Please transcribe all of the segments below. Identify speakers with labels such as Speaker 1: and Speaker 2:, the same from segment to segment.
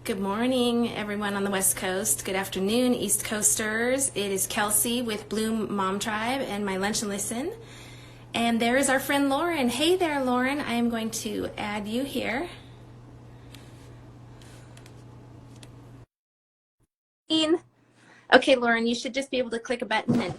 Speaker 1: Good morning, everyone on the West Coast. Good afternoon, East Coasters. It is Kelsey with Bloom Mom Tribe and my Lunch and Listen. And there is our friend Lauren. Hey there, Lauren. I am going to add you here. Okay, Lauren, you should just be able to click a button and...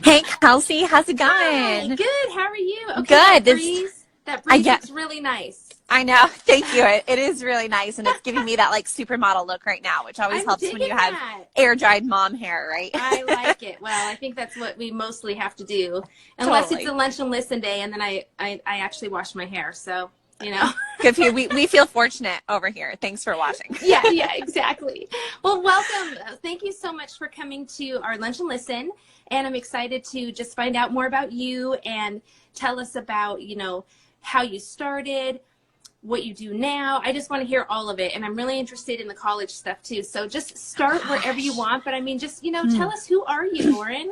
Speaker 2: Hey, Kelsey, how's it
Speaker 1: Hi,
Speaker 2: going?
Speaker 1: good. How are you? Okay,
Speaker 2: Good.
Speaker 1: that
Speaker 2: I
Speaker 1: breeze
Speaker 2: get,
Speaker 1: looks really nice.
Speaker 2: I know. Thank you. It is really nice, and it's giving me that like supermodel look right now, which always
Speaker 1: I'm
Speaker 2: helps when
Speaker 1: digging
Speaker 2: you have
Speaker 1: that.
Speaker 2: air dried mom hair, right?
Speaker 1: I like it. Well, I think that's what we mostly have to do, unless it's a
Speaker 2: Totally.
Speaker 1: lunch and listen day, and then I actually wash my hair. So, you know.
Speaker 2: Good for you. We feel fortunate over here. Thanks for watching.
Speaker 1: Yeah, exactly. Well, welcome. Thank you so much for coming to our lunch and listen. And I'm excited to just find out more about you and tell us about, how you started, what you do now. I just want to hear all of it. And I'm really interested in the college stuff too. So just start wherever you want. But I mean, just, tell us, who are you, Lauren?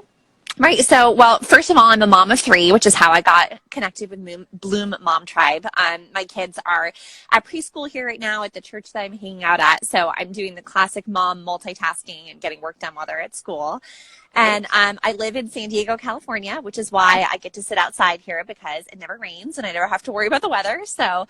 Speaker 2: Right. So, well, first of all, I'm a mom of three, which is how I got connected with Bloom Mom Tribe. My kids are at preschool here right now at the church that I'm hanging out at. So I'm doing the classic mom multitasking and getting work done while they're at school. And I live in San Diego, California, which is why I get to sit outside here because it never rains and I never have to worry about the weather. So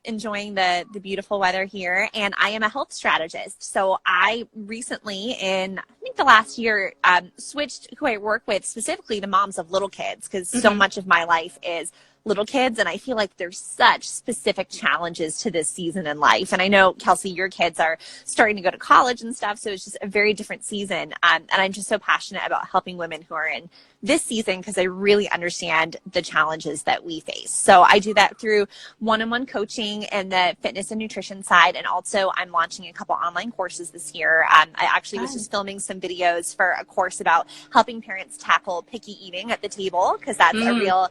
Speaker 2: enjoying the beautiful weather here. And I am a health strategist. So I recently, I think the last year, switched who I work with, specifically the moms of little kids, because so much of my life is little kids, and I feel like there's such specific challenges to this season in life. And I know, Kelsey, your kids are starting to go to college and stuff, so it's just a very different season. And I'm just so passionate about helping women who are in this season because I really understand the challenges that we face. So I do that through one-on-one coaching and the fitness and nutrition side, and also I'm launching a couple online courses this year. I actually was just filming some videos for a course about helping parents tackle picky eating at the table, because that's a real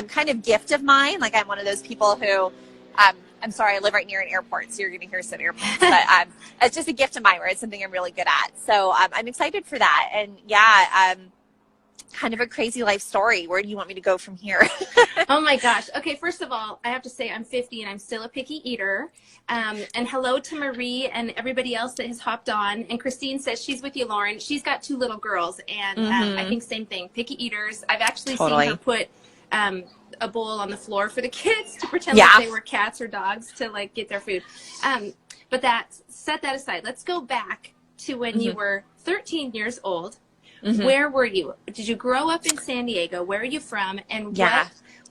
Speaker 2: kind of gift of mine. Like, I'm one of those people who I'm sorry, I live right near an airport, so you're going to hear some airplanes, but it's just a gift of mine where it's something I'm really good at. So I'm excited for that. And yeah, kind of a crazy life story. Where do you want me to go from here?
Speaker 1: Oh my gosh. Okay, first of all, I have to say I'm 50 and I'm still a picky eater. And hello to Marie and everybody else that has hopped on. And Christine says she's with you, Lauren. She's got two little girls, and I think same thing, picky eaters. I've actually seen her put a bowl on the floor for the kids to pretend like they were cats or dogs to like get their food. But set that aside. Let's go back to when you were 13 years old. Where were you? Did you grow up in San Diego? Where are you from? And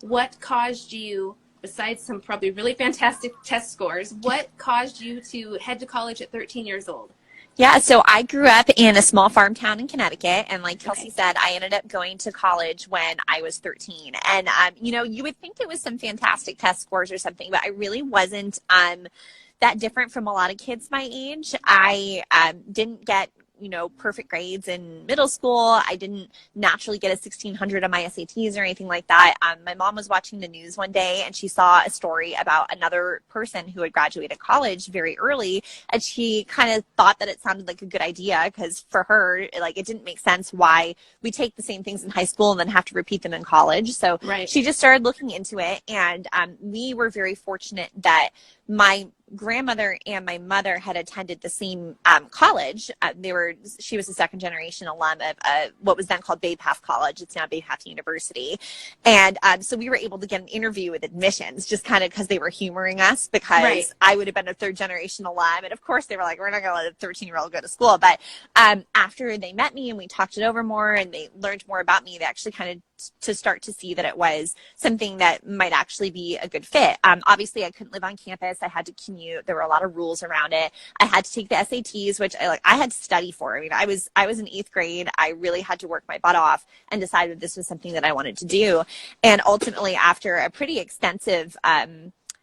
Speaker 1: what caused you, besides some probably really fantastic test scores, what caused you to head to college at 13 years old?
Speaker 2: Yeah, so I grew up in a small farm town in Connecticut, and like Kelsey said, I ended up going to college when I was 13. And, you would think it was some fantastic test scores or something, but I really wasn't that different from a lot of kids my age. I didn't get perfect grades in middle school. I didn't naturally get a 1600 on my SATs or anything like that. My mom was watching the news one day and she saw a story about another person who had graduated college very early, and she kind of thought that it sounded like a good idea because for her, like, it didn't make sense why we take the same things in high school and then have to repeat them in college. So she just started looking into it, and we were very fortunate that my grandmother and my mother had attended the same college. She was a second generation alum of what was then called Bay Path College. It's now Bay Path University. And so we were able to get an interview with admissions, just kind of because they were humoring us, because I would have been a third generation alum. And of course they were like, we're not going to let a 13-year-old go to school. But after they met me and we talked it over more and they learned more about me, they actually kind of to start to see that it was something that might actually be a good fit. Obviously I couldn't live on campus. I had to commute. There were a lot of rules around it. I had to take the SATs, which I had to study for. I mean, I was in 8th grade. I really had to work my butt off and decided this was something that I wanted to do. And ultimately, after a pretty extensive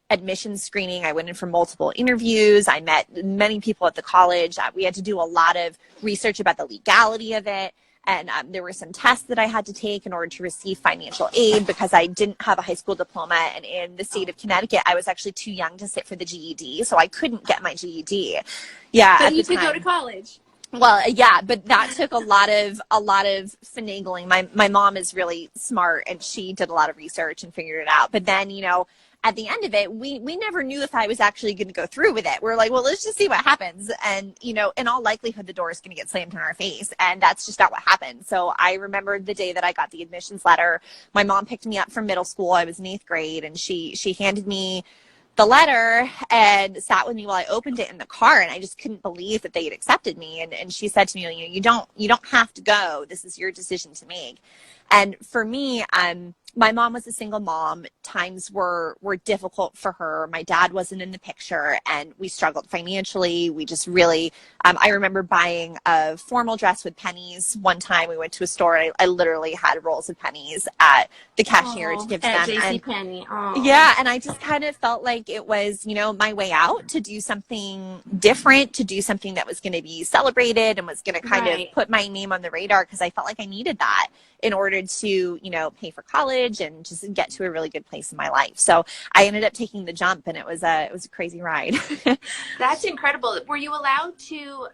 Speaker 2: admissions screening, I went in for multiple interviews. I met many people at the college. We had to do a lot of research about the legality of it. And there were some tests that I had to take in order to receive financial aid because I didn't have a high school diploma. And in the state of Connecticut, I was actually too young to sit for the GED. So I couldn't get my GED. Yeah.
Speaker 1: But you could go to college.
Speaker 2: Well, yeah, but that took a lot of finagling. My mom is really smart and she did a lot of research and figured it out. But then, at the end of it, we never knew if I was actually going to go through with it. We're like, well, let's just see what happens. And, you know, in all likelihood, the door is going to get slammed in our face. And that's just not what happened. So I remember the day that I got the admissions letter. My mom picked me up from middle school. I was in 8th grade, and she handed me the letter and sat with me while I opened it in the car. And I just couldn't believe that they had accepted me. And she said to me, you know, you don't have to go. This is your decision to make. And for me, my mom was a single mom. Times were difficult for her. My dad wasn't in the picture, and we struggled financially. We just really, I remember buying a formal dress with pennies. One time we went to a store, and I literally had rolls of pennies at the cashier to give to
Speaker 1: at
Speaker 2: them.
Speaker 1: JCPenney.
Speaker 2: Yeah, and I just kind of felt like it was, you know, my way out to do something different, to do something that was going to be celebrated and was going to kind of put my name on the radar, because I felt like I needed that in order to, you know, pay for college and just get to a really good place in my life. So I ended up taking the jump, and it was a crazy ride.
Speaker 1: That's incredible. Were you allowed to,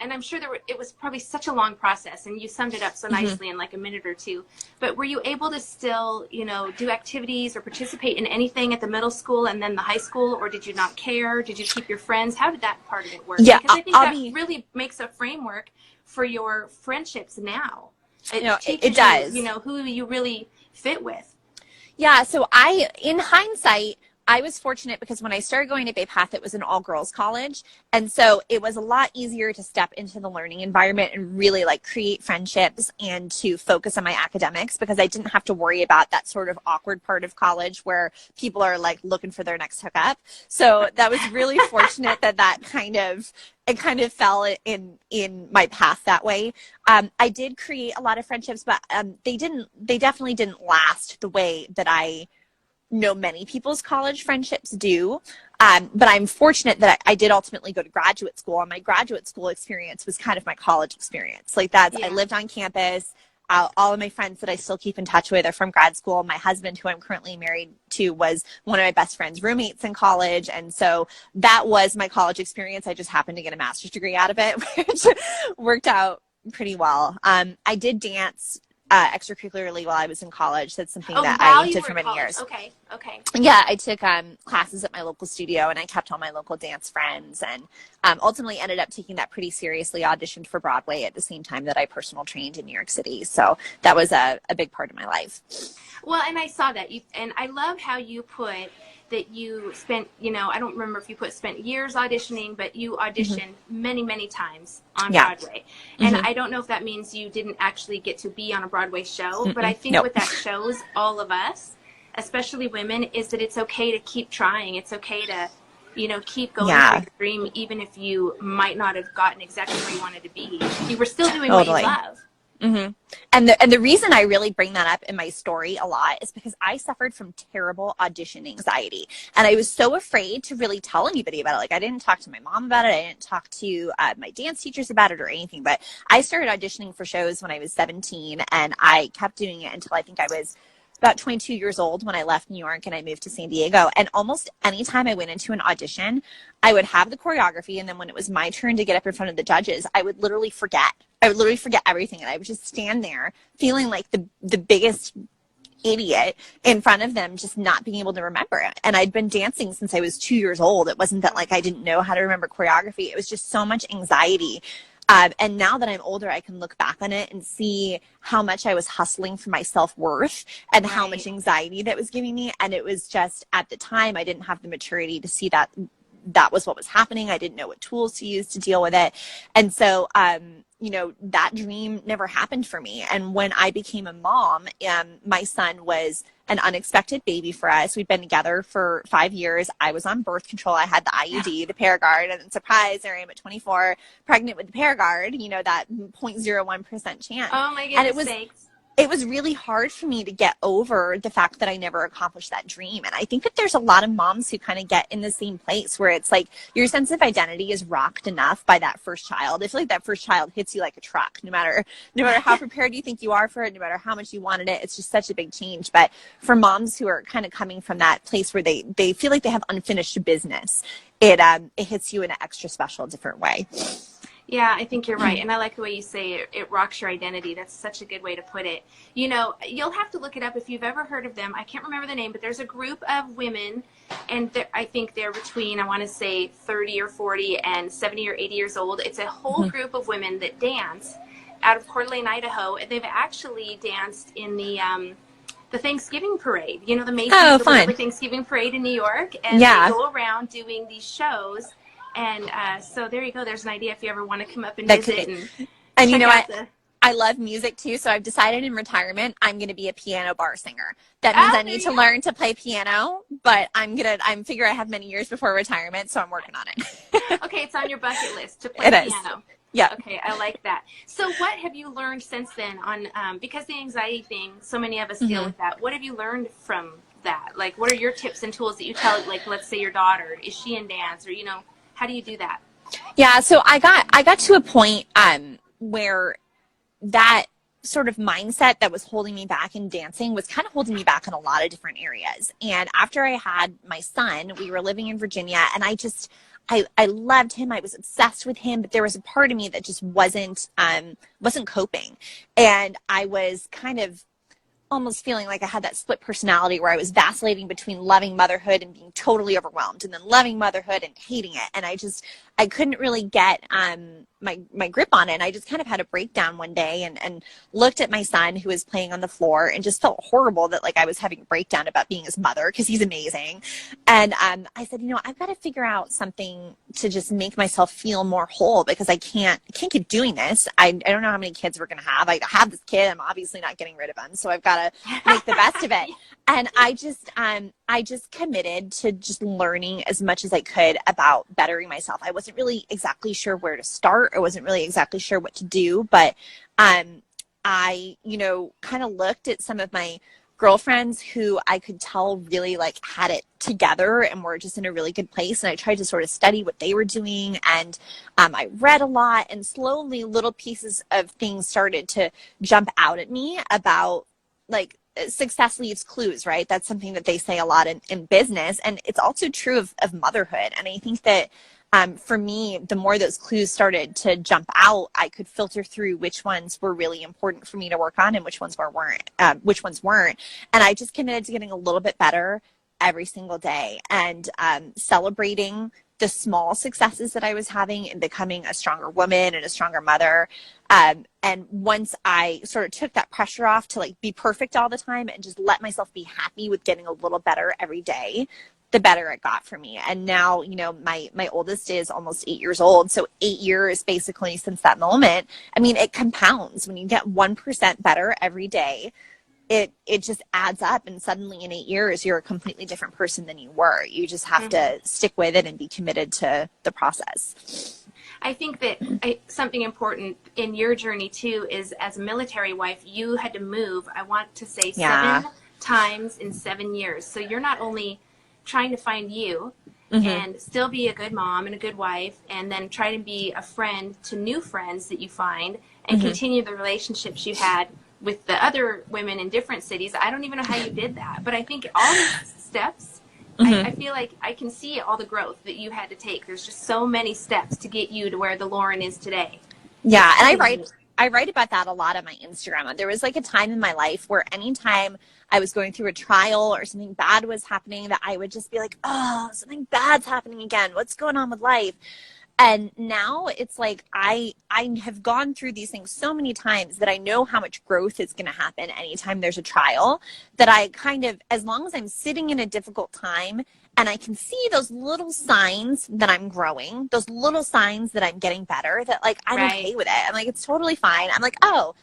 Speaker 1: and I'm sure it was probably such a long process, and you summed it up so nicely in like a minute or two, but were you able to still, you know, do activities or participate in anything at the middle school and then the high school, or did you not care? Did you keep your friends? How did that part of it work?
Speaker 2: Yeah,
Speaker 1: because I think that really makes a framework for your friendships now.
Speaker 2: It does.
Speaker 1: You know, who you really fit with.
Speaker 2: Yeah, so in hindsight, I was fortunate because when I started going to Bay Path, it was an all-girls college. And so it was a lot easier to step into the learning environment and really like create friendships and to focus on my academics, because I didn't have to worry about that sort of awkward part of college where people are like looking for their next hookup. So that was really fortunate that kind of fell in my path that way. I did create a lot of friendships, but they definitely didn't last the way that I know many people's college friendships do. But I'm fortunate that I did ultimately go to graduate school, and my graduate school experience was kind of my college experience. Like I lived on campus. All of my friends that I still keep in touch with are from grad school. My husband, who I'm currently married to, was one of my best friend's roommates in college. And so that was my college experience. I just happened to get a master's degree out of it, which worked out pretty well. I did dance extracurricularly while I was in college. That's something that I did for many years.
Speaker 1: Okay.
Speaker 2: Yeah, I took classes at my local studio, and I kept all my local dance friends, and ultimately ended up taking that pretty seriously. Auditioned for Broadway at the same time that I personal trained in New York City. So that was a big part of my life.
Speaker 1: Well, and I saw that. And I love how you put that you spent, you know, I don't remember if you spent years auditioning, but you auditioned many, many times on Broadway. And I don't know if that means you didn't actually get to be on a Broadway show, but I think what that shows all of us, especially women, is that it's okay to keep trying. It's okay to, you know, keep going for your dream, even if you might not have gotten exactly where you wanted to be. You were still doing what you love.
Speaker 2: And the reason I really bring that up in my story a lot is because I suffered from terrible audition anxiety, and I was so afraid to really tell anybody about it. Like, I didn't talk to my mom about it. I didn't talk to my dance teachers about it or anything, but I started auditioning for shows when I was 17, and I kept doing it until I think I was about 22 years old when I left New York and I moved to San Diego. And almost any time I went into an audition, I would have the choreography, and then when it was my turn to get up in front of the judges, I would literally forget. I would literally forget everything, and I would just stand there feeling like the biggest idiot in front of them, just not being able to remember it. And I'd been dancing since I was 2 years old. It wasn't that like I didn't know how to remember choreography. It was just so much anxiety. And now that I'm older, I can look back on it and see how much I was hustling for my self-worth and how much anxiety that was giving me. And it was just, at the time, I didn't have the maturity to see that that was what was happening. I didn't know what tools to use to deal with it. And so, you know, that dream never happened for me. And when I became a mom, my son was an unexpected baby for us. We'd been together for 5 years. I was on birth control. I had the IUD, the Paragard, and then surprise, there I am at 24, pregnant with the Paragard, you know, that 0.01% chance.
Speaker 1: Oh my goodness
Speaker 2: it was really hard for me to get over the fact that I never accomplished that dream. And I think that there's a lot of moms who kind of get in the same place where it's like your sense of identity is rocked enough by that first child. I feel like that first child hits you like a truck, no matter how prepared you think you are for it, no matter how much you wanted it. It's just such a big change. But for moms who are kind of coming from that place where they feel like they have unfinished business, it hits you in an extra special, different way.
Speaker 1: Yeah, I think you're right. And I like the way you say it rocks your identity. That's such a good way to put it. You know, you'll have to look it up if you've ever heard of them. I can't remember the name, but there's a group of women, and I think they're between, I want to say 30 or 40 and 70 or 80 years old. It's a whole
Speaker 2: Mhm.
Speaker 1: group of women that dance out of Coeur d'Alene, Idaho. And they've actually danced in the Thanksgiving parade, you know, the
Speaker 2: Oh,
Speaker 1: Macy's or whatever
Speaker 2: fun.
Speaker 1: Thanksgiving parade in New York. And they
Speaker 2: Yeah,
Speaker 1: go around doing these shows. And so there you go. There's an idea if you ever want to come up and
Speaker 2: that could
Speaker 1: visit
Speaker 2: be.
Speaker 1: and
Speaker 2: And you
Speaker 1: check
Speaker 2: know
Speaker 1: out
Speaker 2: what?
Speaker 1: the.
Speaker 2: I love music too, so I've decided in retirement I'm going to be a piano bar singer. That means
Speaker 1: Oh,
Speaker 2: I
Speaker 1: there
Speaker 2: need
Speaker 1: you
Speaker 2: to
Speaker 1: go.
Speaker 2: learn to play piano, but I'm figure I have many years before retirement, so I'm working on it.
Speaker 1: Okay, it's on your bucket list to play
Speaker 2: It is.
Speaker 1: piano.
Speaker 2: Yeah.
Speaker 1: Okay, I like that. So, what have you learned since then on because the anxiety thing? So many of us deal
Speaker 2: Hmm.
Speaker 1: with that. What have you learned from that? Like, what are your tips and tools that you tell? Like, let's say your daughter is she in dance, or you know, how do you do that?
Speaker 2: Yeah, so I got to a point where that sort of mindset that was holding me back in dancing was kind of holding me back in a lot of different areas. And after I had my son, we were living in Virginia, and I loved him. I was obsessed with him, but there was a part of me that just wasn't coping. And I was kind of almost feeling like I had that split personality where I was vacillating between loving motherhood and being totally overwhelmed, and then loving motherhood and hating it. And I couldn't really get my grip on it. And I just kind of had a breakdown one day, and looked at my son who was playing on the floor and just felt horrible that like I was having a breakdown about being his mother, because he's amazing. And I said, you know, I've got to figure out something to just make myself feel more whole, because I can't keep doing this. I don't know how many kids we're going to have. I have this kid. I'm obviously not getting rid of him. So I've got to make the best of it. And I just committed to just learning as much as I could about bettering myself. I wasn't really exactly sure where to start. I wasn't really exactly sure what to do, but I, kind of looked at some of my girlfriends who I could tell really like had it together and were just in a really good place. And I tried to sort of study what they were doing. And I read a lot, and slowly little pieces of things started to jump out at me about like success leaves clues, right? That's something that they say a lot in business. And it's also true of motherhood. And I think that for me, the more those clues started to jump out, I could filter through which ones were really important for me to work on and which ones weren't. And I just committed to getting a little bit better every single day, and celebrating the small successes that I was having and becoming a stronger woman and a stronger mother. And once I sort of took that pressure off to like be perfect all the time and just let myself be happy with getting a little better every day, the better it got for me. And now, my oldest is almost 8 years old. So 8 years basically since that moment. I mean, it compounds. When you get 1% better every day, it just adds up, and suddenly in 8 years you're a completely different person than you were. You just have
Speaker 1: Mhm.
Speaker 2: to stick with it and be committed to the process.
Speaker 1: I think that something important in your journey too is as a military wife, you had to move, I want to say
Speaker 2: Yeah.
Speaker 1: 7 times in 7 years. So you're not only trying to find you
Speaker 2: Hmm.
Speaker 1: and still be a good mom and a good wife, and then try to be a friend to new friends that you find and
Speaker 2: Hmm.
Speaker 1: continue the relationships you had with the other women in different cities. I don't even know how you did that, but I think all these steps, I
Speaker 2: Hmm.
Speaker 1: feel like I can see all the growth that you had to take. There's just so many steps to get you to where the Lauren is today.
Speaker 2: Yeah,
Speaker 1: It's
Speaker 2: and
Speaker 1: pretty neat.
Speaker 2: I write about that a lot on my Instagram. There was like a time in my life where anytime I was going through a trial or something bad was happening, that I would just be like, "Oh, something bad's happening again. What's going on with life?" And now it's like I have gone through these things so many times that I know how much growth is going to happen anytime there's a trial, that I kind of, as long as I'm sitting in a difficult time and I can see those little signs that I'm growing, those little signs that I'm getting better, that like I'm
Speaker 1: Right.
Speaker 2: okay with it. I'm like, it's totally fine. I'm like, oh,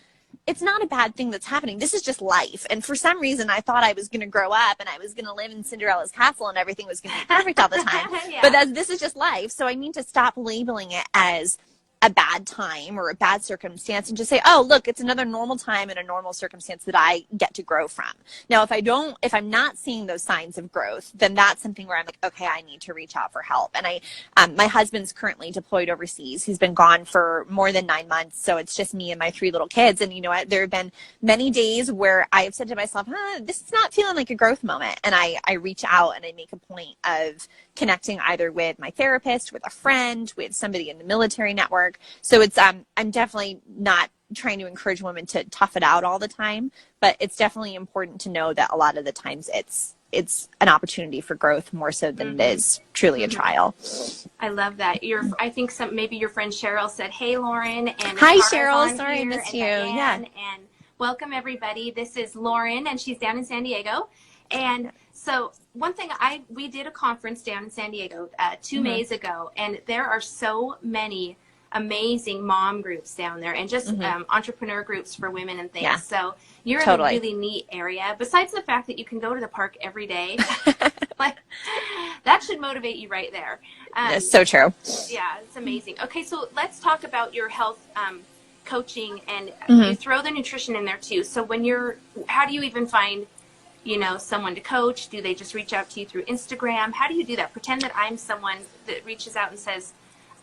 Speaker 2: it's not a bad thing that's happening. This is just life. And for some reason, I thought I was going to grow up and I was going to live in Cinderella's castle and everything was going to be perfect all the time. But
Speaker 1: Yeah.
Speaker 2: this is just life. So I need to stop labeling it as a bad time or a bad circumstance, and just say, oh, look, it's another normal time and a normal circumstance that I get to grow from. Now, if I'm not seeing those signs of growth, then that's something where I'm like, okay, I need to reach out for help. And my husband's currently deployed overseas. He's been gone for more than 9 months. So it's just me and my 3 little kids. And you know what? There have been many days where I have said to myself, this is not feeling like a growth moment. And I reach out and I make a point of connecting either with my therapist, with a friend, with somebody in the military network. So it's, I'm definitely not trying to encourage women to tough it out all the time, but it's definitely important to know that a lot of the times it's an opportunity for growth more so than it is truly a trial.
Speaker 1: I love that. I think maybe your friend Cheryl said, "Hey, Lauren," and
Speaker 2: hi
Speaker 1: Tara's
Speaker 2: Cheryl,
Speaker 1: on
Speaker 2: sorry I
Speaker 1: here,
Speaker 2: missed
Speaker 1: and
Speaker 2: you.
Speaker 1: Diane, and welcome everybody. This is Lauren, and she's down in San Diego. And so one thing, we did a conference down in San Diego 2 Mays ago, and there are so many amazing mom groups down there, and just entrepreneur groups for women and things.
Speaker 2: Yeah.
Speaker 1: So you're in a really neat area. Besides the fact that you can go to the park every day, like that should motivate you right there.
Speaker 2: That's so true.
Speaker 1: Yeah, it's amazing. Okay, so let's talk about your health coaching, and you throw the nutrition in there too. So how do you even find, someone to coach? Do they just reach out to you through Instagram? How do you do that? Pretend that I'm someone that reaches out and says,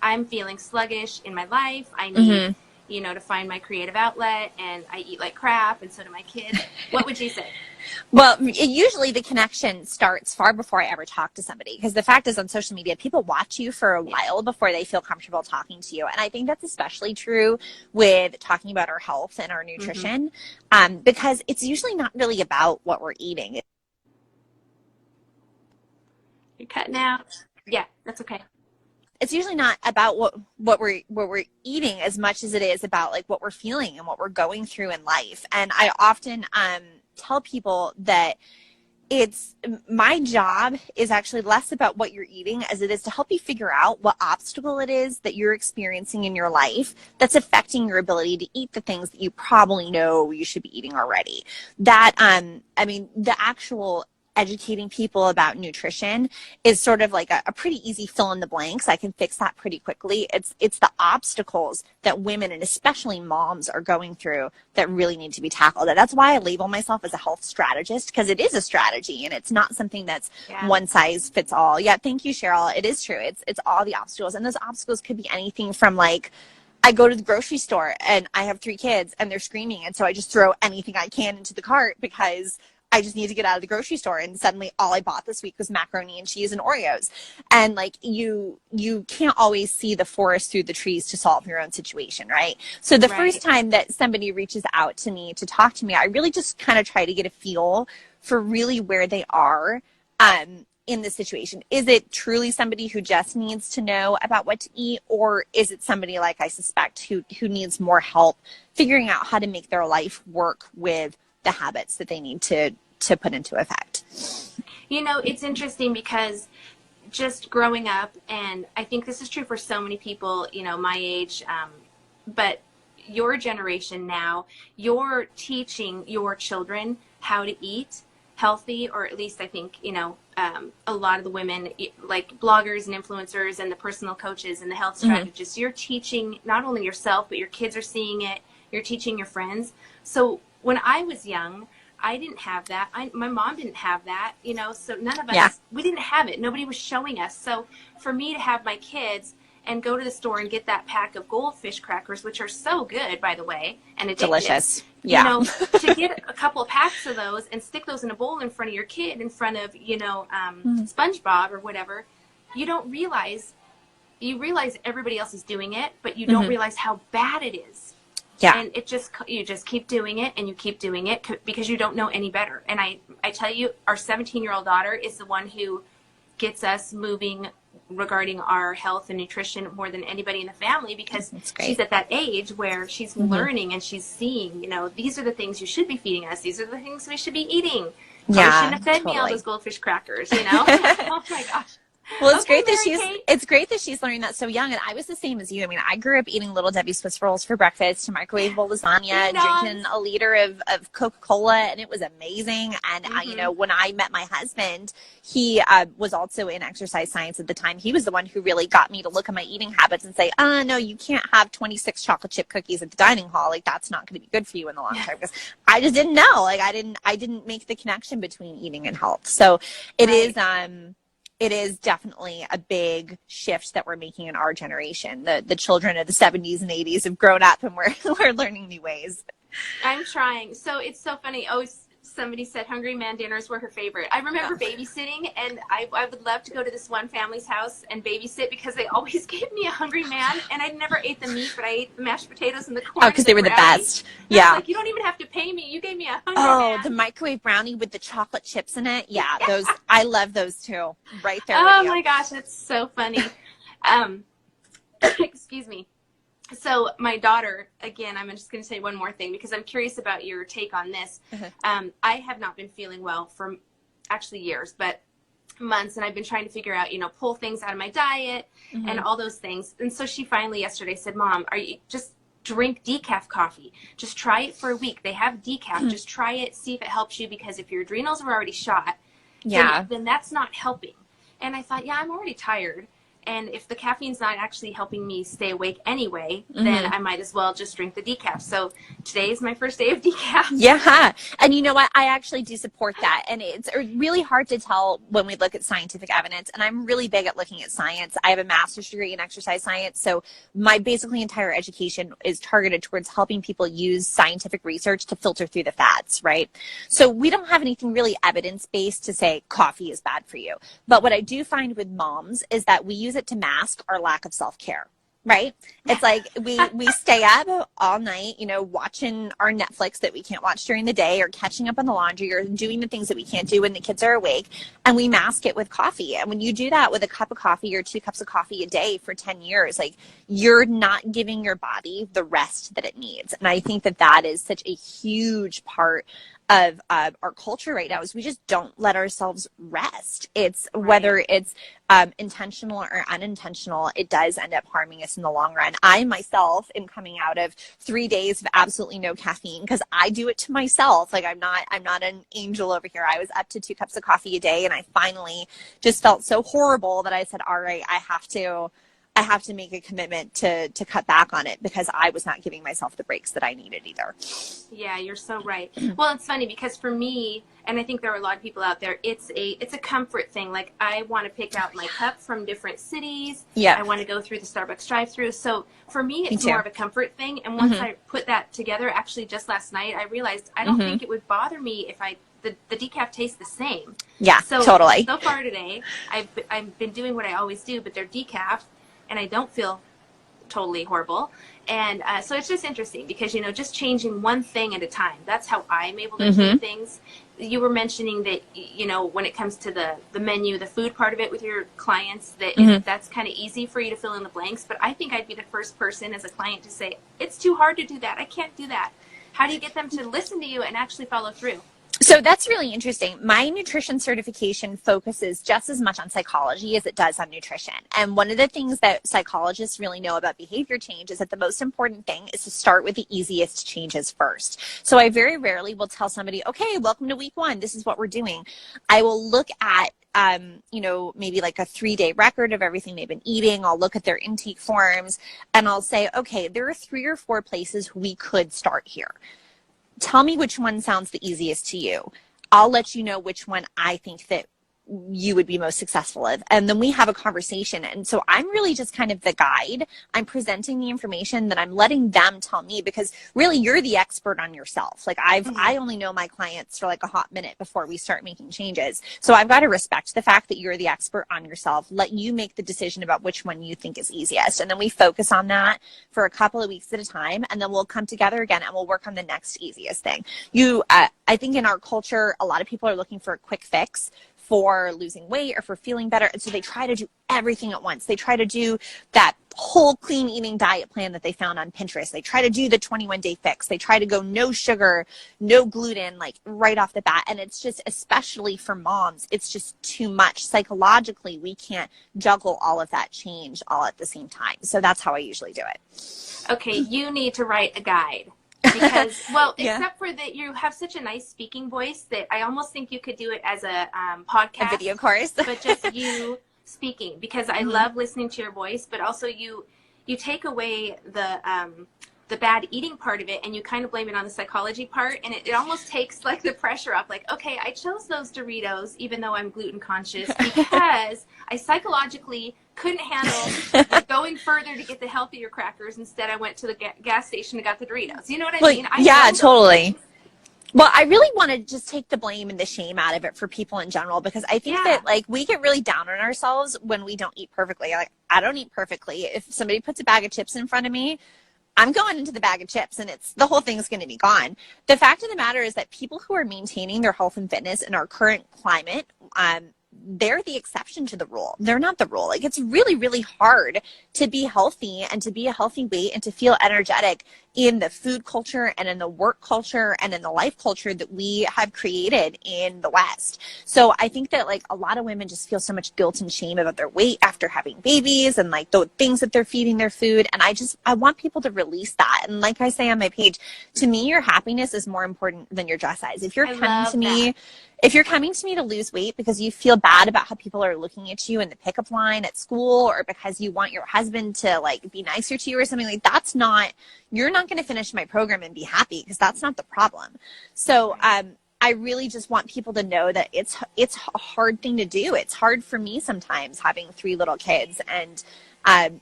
Speaker 1: I'm feeling sluggish in my life. I need, to find my creative outlet, and I eat like crap, and so do my kids. What would you say?
Speaker 2: Well, usually the connection starts far before I ever talk to somebody, because the fact is, on social media, people watch you for a while before they feel comfortable talking to you. And I think that's especially true with talking about our health and our nutrition, because it's usually not really about what we're eating.
Speaker 1: You're cutting out. Yeah, that's okay.
Speaker 2: It's usually not about what we're eating as much as it is about like what we're feeling and what we're going through in life. And I often tell people that my job is actually less about what you're eating as it is to help you figure out what obstacle it is that you're experiencing in your life that's affecting your ability to eat the things that you probably know you should be eating already. That, the actual educating people about nutrition is sort of like a pretty easy fill in the blanks. I can fix that pretty quickly. It's the obstacles that women, and especially moms, are going through that really need to be tackled. And that's why I label myself as a health strategist, because it is a strategy and it's not something that's one size fits all. Yeah, thank you, Cheryl. It is true. It's all the obstacles, and those obstacles could be anything from like, I go to the grocery store and I have 3 kids and they're screaming, and so I just throw anything I can into the cart because I just need to get out of the grocery store, and suddenly all I bought this week was macaroni and cheese and Oreos. And like you can't always see the forest through the trees to solve your own situation, right? So the first time that somebody reaches out to me to talk to me, I really just kind of try to get a feel for really where they are in the situation. Is it truly somebody who just needs to know about what to eat, or is it somebody, like I suspect, who needs more help figuring out how to make their life work with the habits that they need to put into effect?
Speaker 1: It's interesting because just growing up, and I think this is true for so many people, my age, but your generation now, you're teaching your children how to eat healthy, or at least I think, a lot of the women, like bloggers and influencers and the personal coaches and the health strategists, you're teaching not only yourself, but your kids are seeing it. You're teaching your friends. So when I was young, I didn't have that. My mom didn't have that, so none of us, we didn't have it. Nobody was showing us. So for me to have my kids and go to the store and get that pack of goldfish crackers, which are so good, by the way, and addictive.
Speaker 2: Delicious. Yeah.
Speaker 1: To get a couple of packs of those and stick those in a bowl in front of your kid, in front of, SpongeBob or whatever, you realize everybody else is doing it, but you don't realize how bad it is. Yeah. And you just keep doing it, and you keep doing it because you don't know any better. And I tell you, our 17-year-old daughter is the one who gets us moving regarding our health and nutrition more than anybody in the family, because she's at that age where she's learning and she's seeing, these are the things you should be feeding us. These are the things we should be eating. Yeah, you shouldn't have fed me all those goldfish crackers, Oh my gosh.
Speaker 2: Well, it's great that she's learning that so young. And I was the same as you. I mean, I grew up eating Little Debbie Swiss rolls for breakfast, microwavable lasagna, and drinking a liter of Coca-Cola, and it was amazing. And when I met my husband, he was also in exercise science at the time. He was the one who really got me to look at my eating habits and say, no, you can't have 26 chocolate chip cookies at the dining hall. Like, that's not going to be good for you in the long term. Because I just didn't know. Like, I didn't make the connection between eating and health. So it is definitely a big shift that we're making in our generation. The children of the 70s and 80s have grown up, and we're learning new ways.
Speaker 1: I'm trying. So it's so funny. Somebody said Hungry Man dinners were her favorite. I remember babysitting, and I would love to go to this one family's house and babysit because they always gave me a Hungry Man, and I never ate the meat, but I ate the mashed potatoes and the corn.
Speaker 2: Oh, because they were the best.
Speaker 1: And I was like, you don't even have to pay me. You gave me a Hungry Man.
Speaker 2: The microwave brownie with the chocolate chips in it. Yeah,
Speaker 1: Yeah.
Speaker 2: those, I love those too. Right there
Speaker 1: Oh
Speaker 2: with you.
Speaker 1: my gosh, that's so funny. Excuse me. So my daughter, again, I'm just going to say one more thing because I'm curious about your take on this. I have not been feeling well for actually years, but months, and I've been trying to figure out, pull things out of my diet and all those things. And so she finally yesterday said, Mom, are you just drink decaf coffee? Just try it for a week. They have decaf. Just try it, see if it helps you, because if your adrenals were already shot, then that's not helping. And I thought, I'm already tired. And if the caffeine's not actually helping me stay awake anyway, then I might as well just drink the decaf. So today is my first day of decaf.
Speaker 2: Yeah. And you know what? I actually do support that. And it's really hard to tell when we look at scientific evidence. And I'm really big at looking at science. I have a master's degree in exercise science. So my basically entire education is targeted towards helping people use scientific research to filter through the fads, right? So we don't have anything really evidence-based to say coffee is bad for you. But what I do find with moms is that we use it to mask our lack of self-care, right? It's like we stay up all night, watching our Netflix that we can't watch during the day, or catching up on the laundry, or doing the things that we can't do when the kids are awake, and we mask it with coffee. And when you do that with a cup of coffee or 2 cups of coffee a day for 10 years, like, you're not giving your body the rest that it needs. And I think that is such a huge part of our culture right now, is we just don't let ourselves rest. It's whether it's intentional or unintentional, it does end up harming us in the long run. I myself am coming out of 3 days of absolutely no caffeine because I do it to myself. Like, I'm not an angel over here. I was up to 2 cups of coffee a day, and I finally just felt so horrible that I said, all right, I have to make a commitment to cut back on it, because I was not giving myself the breaks that I needed either.
Speaker 1: Yeah, you're so right. Well, it's funny because for me, and I think there are a lot of people out there, it's a comfort thing. Like, I want to pick out my cup from different cities.
Speaker 2: Yeah.
Speaker 1: I want to go through the Starbucks drive-thru. So for me, it's more of a comfort thing. And once I put that together, actually just last night, I realized I don't think it would bother me if the decaf tastes the same.
Speaker 2: Yeah,
Speaker 1: so,
Speaker 2: totally.
Speaker 1: So far today, I've been doing what I always do, but they're decaf, and I don't feel totally horrible. And so it's just interesting because, just changing one thing at a time. That's how I'm able to do things. You were mentioning that, when it comes to the menu, the food part of it with your clients, that's kind of easy for you to fill in the blanks. But I think I'd be the first person as a client to say, it's too hard to do that. I can't do that. How do you get them to listen to you and actually follow through?
Speaker 2: So that's really interesting. My nutrition certification focuses just as much on psychology as it does on nutrition. And one of the things that psychologists really know about behavior change is that the most important thing is to start with the easiest changes first. So I very rarely will tell somebody, okay, welcome to week 1. This is what we're doing. I will look at maybe like a 3-day record of everything they've been eating. I'll look at their intake forms, and I'll say, okay, there are 3 or 4 places we could start here. Tell me which one sounds the easiest to you. I'll let you know which one I think that you would be most successful with. And then we have a conversation. And so I'm really just kind of the guide. I'm presenting the information that I'm letting them tell me, because really you're the expert on yourself. Like, I only know my clients for like a hot minute before we start making changes. So I've got to respect the fact that you're the expert on yourself. Let you make the decision about which one you think is easiest. And then we focus on that for a couple of weeks at a time. And then we'll come together again and we'll work on the next easiest thing. I think in our culture, a lot of people are looking for a quick fix for losing weight or for feeling better. And so they try to do everything at once. They try to do that whole clean eating diet plan that they found on Pinterest. They try to do the 21-day fix. They try to go no sugar, no gluten, like right off the bat. And it's just, especially for moms, it's just too much. Psychologically, we can't juggle all of that change all at the same time. So that's how I usually do it.
Speaker 1: Okay, you need to write a guide. Because, well, except for that you have such a nice speaking voice that I almost think you could do it as a podcast.
Speaker 2: A video course.
Speaker 1: But just you speaking, because I love listening to your voice, but also you take away the bad eating part of it, and you kind of blame it on the psychology part, and it almost takes like the pressure off. Like, okay, I chose those Doritos even though I'm gluten conscious because I psychologically couldn't handle going further to get the healthier crackers. Instead, I went to the gas station and got the Doritos. You know what I mean?
Speaker 2: Yeah, totally. Well, I really want to just take the blame and the shame out of it for people in general, because I think
Speaker 1: Yeah.
Speaker 2: that like we get really down on ourselves when we don't eat perfectly. Like I don't eat perfectly. If somebody puts a bag of chips in front of me, I'm going into the bag of chips and it's the whole thing's going to be gone. The fact of the matter is that people who are maintaining their health and fitness in our current climate, they're the exception to the rule. They're not the rule. Like it's really, really hard to be healthy and to be a healthy weight and to feel energetic in the food culture and in the work culture and in the life culture that we have created in the West. So I think that like a lot of women just feel so much guilt and shame about their weight after having babies and like the things that they're feeding their food. And I want people to release that. And like I say on my page, to me, your happiness is more important than your dress size. If you're
Speaker 1: I
Speaker 2: coming to
Speaker 1: love
Speaker 2: me,
Speaker 1: that.
Speaker 2: if you're coming to me to lose weight because you feel bad about how people are looking at you in the pickup line at school, or because you want your husband to like be nicer to you or something, like that's not, you're not going to finish my program and be happy, because that's not the problem. So, I really just want people to know that it's a hard thing to do. It's hard for me sometimes having 3 little kids and,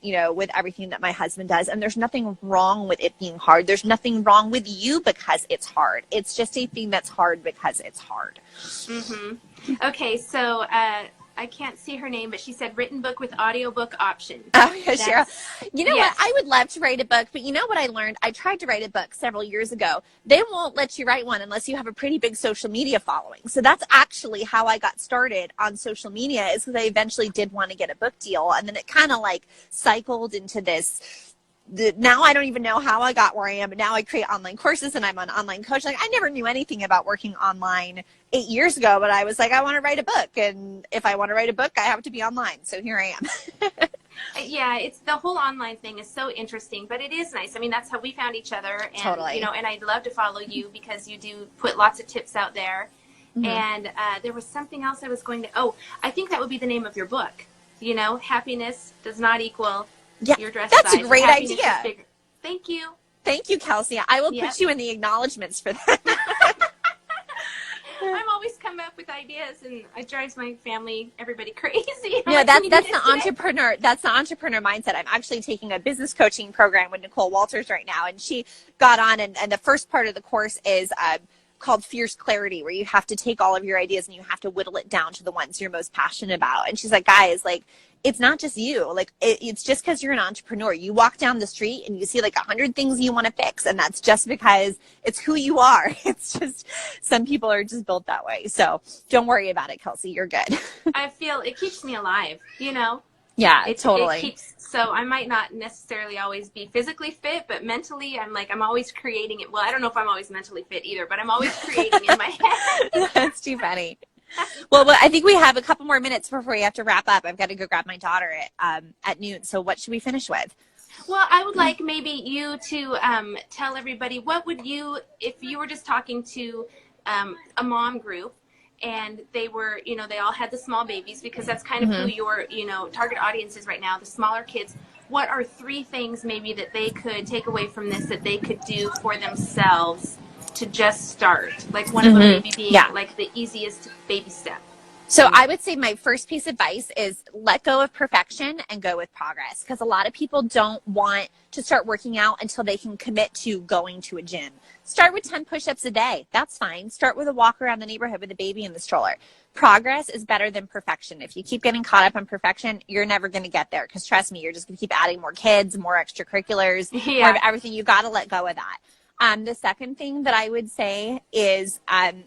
Speaker 2: you know, with everything that my husband does. And there's nothing wrong with it being hard. There's nothing wrong with you because it's hard. It's just a thing that's hard because it's hard.
Speaker 1: Okay, so I can't see her name, but she said written book with audiobook option.
Speaker 2: Oh, yeah, Cheryl. You know what?
Speaker 1: Yes.
Speaker 2: I would love to write a book, but you know what I learned? I tried to write a book several years ago. They won't let you write one unless you have a pretty big social media following. So that's actually how I got started on social media, is because I eventually did want to get a book deal. And then it kind of like cycled into this. Now I don't even know how I got where I am, but now I create online courses and I'm an online coach. Like I never knew anything about working online 8 years ago, but I was like, I want to write a book. And if I want to write a book, I have to be online. So here I am.
Speaker 1: Yeah, it's the whole online thing is so interesting, but it is nice. I mean, that's how we found each other, and
Speaker 2: Totally.
Speaker 1: you know, and I'd love to follow you because you do put lots of tips out there. And there was something else I was going to. Oh, I think that would be the name of your book. You know, happiness does not equal your dress
Speaker 2: that's
Speaker 1: size.
Speaker 2: a great
Speaker 1: Happiness
Speaker 2: idea.
Speaker 1: is bigger. Thank you.
Speaker 2: Thank you, Kelsey. I will put you in the acknowledgments for that.
Speaker 1: I'm always coming up with ideas, and it drives my family, everybody crazy.
Speaker 2: Yeah, that's the entrepreneur. That's the entrepreneur mindset. I'm actually taking a business coaching program with Nicole Walters right now, and she got on, and the first part of the course is called Fierce Clarity, where you have to take all of your ideas and you have to whittle it down to the ones you're most passionate about. And she's like, guys, like, it's not just you. Like, it's just because you're an entrepreneur. You walk down the street and you see like 100 things you want to fix. And that's just because it's who you are. It's just, some people are just built that way. So don't worry about it, Kelsey. You're good.
Speaker 1: I feel it keeps me alive, you know?
Speaker 2: Yeah, totally.
Speaker 1: It keeps, so I might not necessarily always be physically fit, but mentally I'm always creating it. Well, I don't know if I'm always mentally fit either, but I'm always creating in my head.
Speaker 2: That's too funny. Well, I think we have a couple more minutes before we have to wrap up. I've got to go grab my daughter at noon. So what should we finish with?
Speaker 1: Well, I would like maybe you to tell everybody, what would you, if you were just talking to a mom group, and they were, you know, they all had the small babies, because that's kind of who your, you know, target audience is right now, the smaller kids. What are 3 things maybe that they could take away from this that they could do for themselves to just start? Like one of them maybe being like the easiest baby step.
Speaker 2: So I would say my first piece of advice is let go of perfection and go with progress, because a lot of people don't want to start working out until they can commit to going to a gym. Start with 10 push-ups a day. That's fine. Start with a walk around the neighborhood with a baby in the stroller. Progress is better than perfection. If you keep getting caught up on perfection, you're never going to get there, because trust me, you're just going to keep adding more kids, more extracurriculars, more of everything. You got to let go of that. The second thing that I would say is,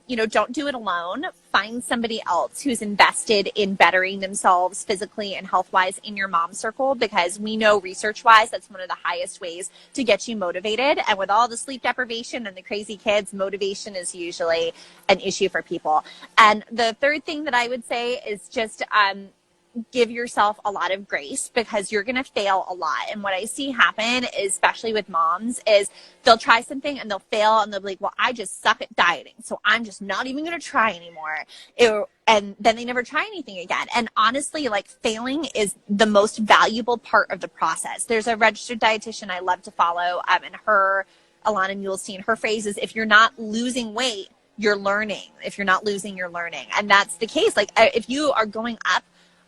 Speaker 2: you know, don't do it alone. Find somebody else who's invested in bettering themselves physically and health-wise in your mom circle, because we know research-wise that's one of the highest ways to get you motivated. And with all the sleep deprivation and the crazy kids, motivation is usually an issue for people. And the third thing that I would say is just give yourself a lot of grace, because you're going to fail a lot. And what I see happen, especially with moms, is they'll try something and they'll fail and they'll be like, well, I just suck at dieting, so I'm just not even going to try anymore. And then they never try anything again. And honestly, like, failing is the most valuable part of the process. There's a registered dietitian I love to follow, and Alana Mulestein, her phrase is, if you're not losing weight, you're learning. If you're not losing, you're learning. And that's the case. Like, if you are going up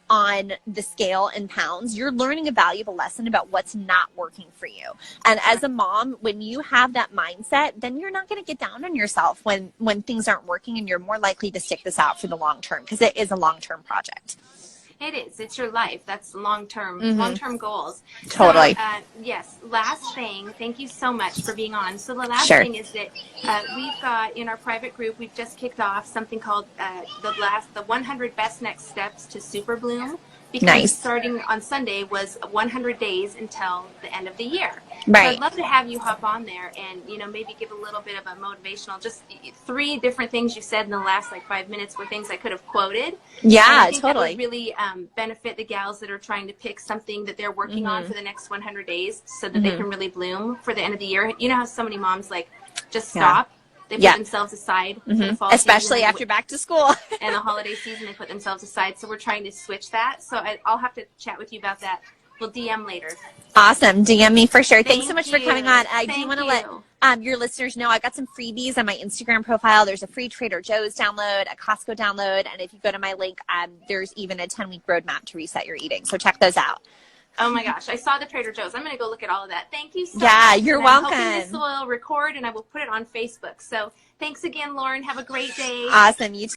Speaker 2: on the scale in pounds, you're learning a valuable lesson about what's not working for you. And as a mom, when you have that mindset, then you're not going to get down on yourself when things aren't working, and you're more likely to stick this out for the long term, because it is a long-term project.
Speaker 1: It is. It's your life. That's long-term goals.
Speaker 2: Totally.
Speaker 1: So, yes, last thing, thank you so much for being on. So the last
Speaker 2: Sure.
Speaker 1: thing is that we've got in our private group, we've just kicked off something called the 100 Best Next Steps to Super Bloom. Because
Speaker 2: Nice.
Speaker 1: starting on Sunday was 100 days until the end of the year.
Speaker 2: Right.
Speaker 1: So I'd love to have you hop on there and, maybe give a little bit of a motivational, just 3 different things you said in the last 5 minutes were things I could have quoted.
Speaker 2: Yeah,
Speaker 1: and I think
Speaker 2: totally.
Speaker 1: That would really benefit the gals that are trying to pick something that they're working on for the next 100 days so that they can really bloom for the end of the year. You know how so many moms just stop? They put themselves aside for the fall
Speaker 2: especially
Speaker 1: season,
Speaker 2: after back to school.
Speaker 1: and the holiday season, they put themselves aside. So we're trying to switch that. So I'll have to chat with you about that. We'll DM later.
Speaker 2: Awesome. DM me for sure. Thanks so
Speaker 1: Thank
Speaker 2: much for
Speaker 1: you.
Speaker 2: coming on. I
Speaker 1: Thank
Speaker 2: do want to
Speaker 1: you.
Speaker 2: let your listeners know I got some freebies on my Instagram profile. There's a free Trader Joe's download, a Costco download, and if you go to my link, there's even a 10-week roadmap to reset your eating. So check those out.
Speaker 1: Oh my gosh, I saw the Trader Joe's. I'm going to go look at all of that. Thank you so much.
Speaker 2: Yeah, you're welcome.
Speaker 1: I'm hoping this will record, and I will put it on Facebook. So thanks again, Lauren. Have a great day.
Speaker 2: Awesome. You too.